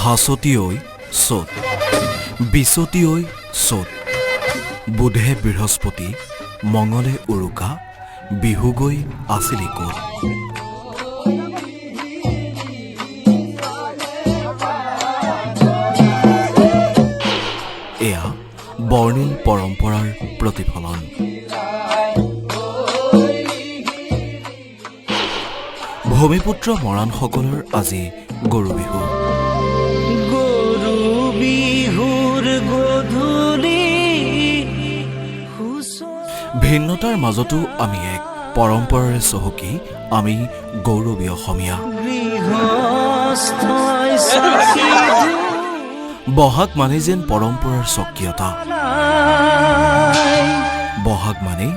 হাছতিঐ চ'ত বিছতিঐ চ'ত বুধে বৃহস্পতি মঙলে উৰুকা বিহু গৈ আছিলি ক'ত এয়া বৰ্ণিল পৰম্পৰাৰ প্ৰতিফলন ভূমিপুত্ৰ মৰাণসকলৰ আজি গৰু বিহু ভিন্নতাৰ মাজতো আমি এক পৰম্পৰাৰে চহকী আমি গৌৰৱী অসমীয়া বহাগ মানে যেন পৰম্পৰাৰ স্বকীয়তা বহাগ মানে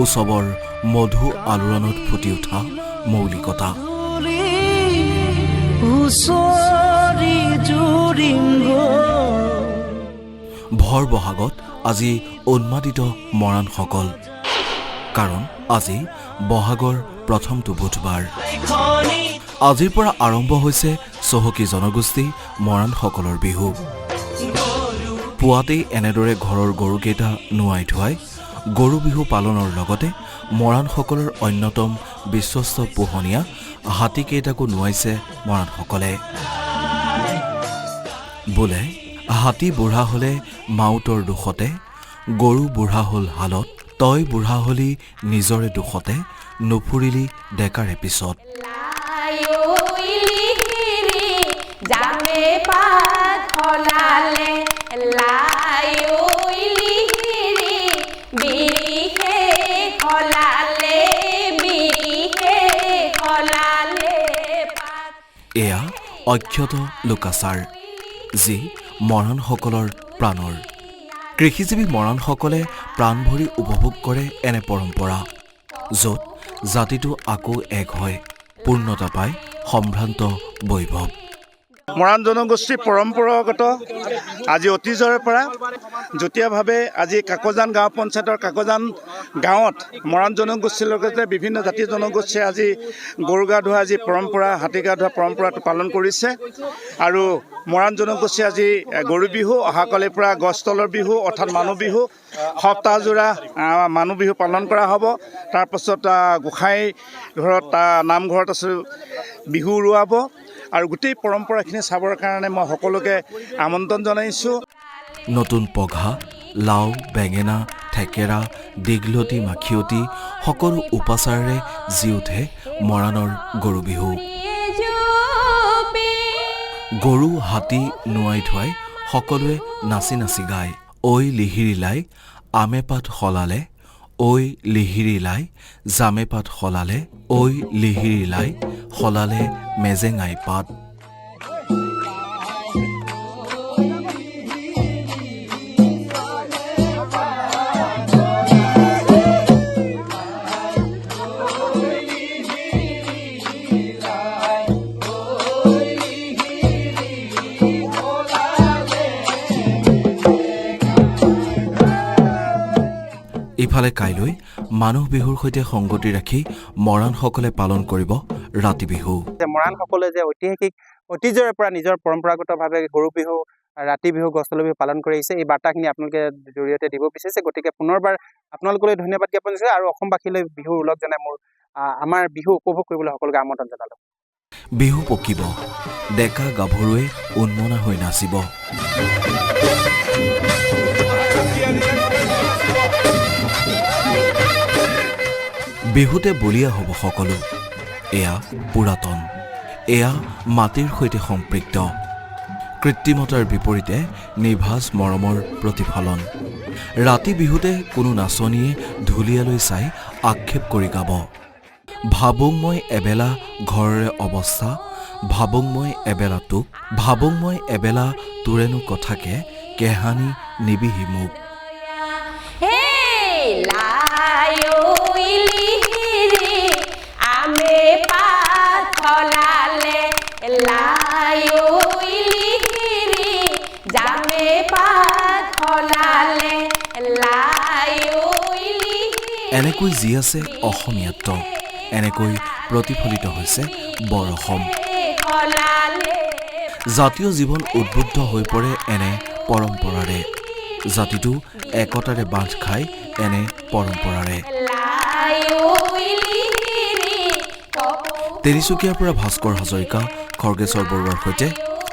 উৎসৱৰ মধু আলোড়নত ফুটি উঠা মৌলিকতা ভৰ বহাগত আজি উন্মাদিত মৰাণসকল কাৰণ আজি বহাগৰ প্ৰথমটো বুধবাৰ আজিৰ পৰা আৰম্ভ হৈছে চহকী জনগোষ্ঠী মৰাণসকলৰ বিহু পুৱাতেই এনেদৰে ঘৰৰ গৰুকেইটা নোৱাই ধুৱাই গৰু বিহু পালনৰ লগতে মৰাণসকলৰ অন্যতম বিশ্বস্ত পোহনীয়া হাতীকেইটাকো নোৱাইছে মৰাণসকলে বোলে হাতী বুঢ়া হলে মাউতৰ দুখতে গৰু বুঢ়া হল হালত তই বুঢ়া হলি নিজৰে দুখতে নুফুৰিলি ডেকাৰে পিছত এয়া অক্ষত লোকাচাৰ যি মৰাণসকলৰ প্ৰাণৰ কৃষিজীৱী মৰাণসকলে প্ৰাণ ভৰি উপভোগ কৰে এনে পৰম্পৰা য'ত জাতিটো আকৌ এক হয় পূৰ্ণতা পায় সম্ভ্ৰান্ত বৈভৱ মৰাণ জনগোষ্ঠীৰ পৰম্পৰাগত আজি অতীজৰে পৰা যুটীয়াভাৱে আজি কাকজান গাঁও পঞ্চায়তৰ কাকজান গাঁৱত মৰাণ জনগোষ্ঠীৰ লগতে বিভিন্ন জাতি জনগোষ্ঠীয়ে আজি গৰু গা ধোৱা আজি পৰম্পৰা হাতী গা ধোৱা পৰম্পৰাটো পালন কৰিছে আৰু মৰাণ জনগোষ্ঠীয়ে আজি গৰু বিহু অহাকালিৰ পৰা গছ তলৰ বিহু অৰ্থাৎ মানুহ বিহু সপ্তাহজোৰা মানুহ বিহু পালন কৰা হ'ব তাৰপাছত গোসাঁই ঘৰত নামঘৰত আছে বিহু উৰুৱাব আৰু গোটেই পৰম্পৰাখিনি চাবৰ কাৰণে মই সকলোকে আমন্ত্ৰণ জনাইছোঁ নতুন পঘা লাও বেঙেনা থেকেৰা দীঘলতি মাখিয়তী সকলো উপাচাৰেৰে জি উঠে মৰাণৰ গৰু বিহু গৰু হাতী নোৱাই ধুৱাই সকলোৱে নাচি নাচি গায় ঐ লিহিৰি লাই আমে পাত সলালে ঐ লিহিৰি লাই জামে পাত সলালে ঐ লিহিৰি লাই সলালে মেজেঙাই পাত ইফালে কাইলৈ মানুহ বিহুৰ সৈতে সংগতি ৰাখি মৰাণসকলে পালন কৰিব ৰাতি বিহু মৰাণসকলে যে ঐতিহাসিক অতীজৰে পৰা নিজৰ পৰম্পৰাগতভাৱে গৰু বিহু ৰাতি বিহু গছতলৰ বিহু পালন কৰি আহিছে এই বাৰ্তাখিনি আপোনালোকে জৰিয়তে দিব বিচাৰিছে গতিকে পুনৰবাৰ আপোনালোকলৈ ধন্যবাদ জ্ঞাপন কৰিছোঁ আৰু অসমবাসীলৈ বিহু উলগ জনাই মোৰ আমাৰ বিহু উপভোগ কৰিবলৈ সকলোকে আমন্ত্ৰণ জনালোঁ বিহু পকিব ডেকা গাভৰুৱে উন্মনা হৈ নাচিব বিহুতে বলিয়া হ'ব সকলো এয়া পুৰাতন এয়া মাটিৰ সৈতে সম্পৃক্ত কৃত্ৰিমতাৰ বিপৰীতে নিভাঁজ মৰমৰ প্ৰতিফলন ৰাতি বিহুতে কোনো নাচনীয়ে ঢুলীয়ালৈ চাই আক্ষেপ কৰি গাব ভাবুং মই এবেলা ঘৰৰে অৱস্থা ভাবুং মই এবেলা তোক ভাবুং মই এবেলা তোৰেনো কথাকে কেহানি নিবিহি মোক এনেকৈ যি আছে অসমীয়াত্ব এনেকৈ প্ৰতিফলিত হৈছে বৰ অসম জাতীয় জীৱন উদ্বুদ্ধ হৈ পৰে এনে পৰম্পৰাৰে জাতিটো একতাৰে বান্ধ খায় এনে পৰম্পৰাৰে তিনিচুকীয়াৰ পৰা ভাস্কৰ হাজৰিকা খৰ্গেশ্বৰ বৰুৱাৰ সৈতে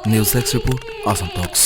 নিউজ ডেস্ক ৰিপৰ্ট আসাম টক্স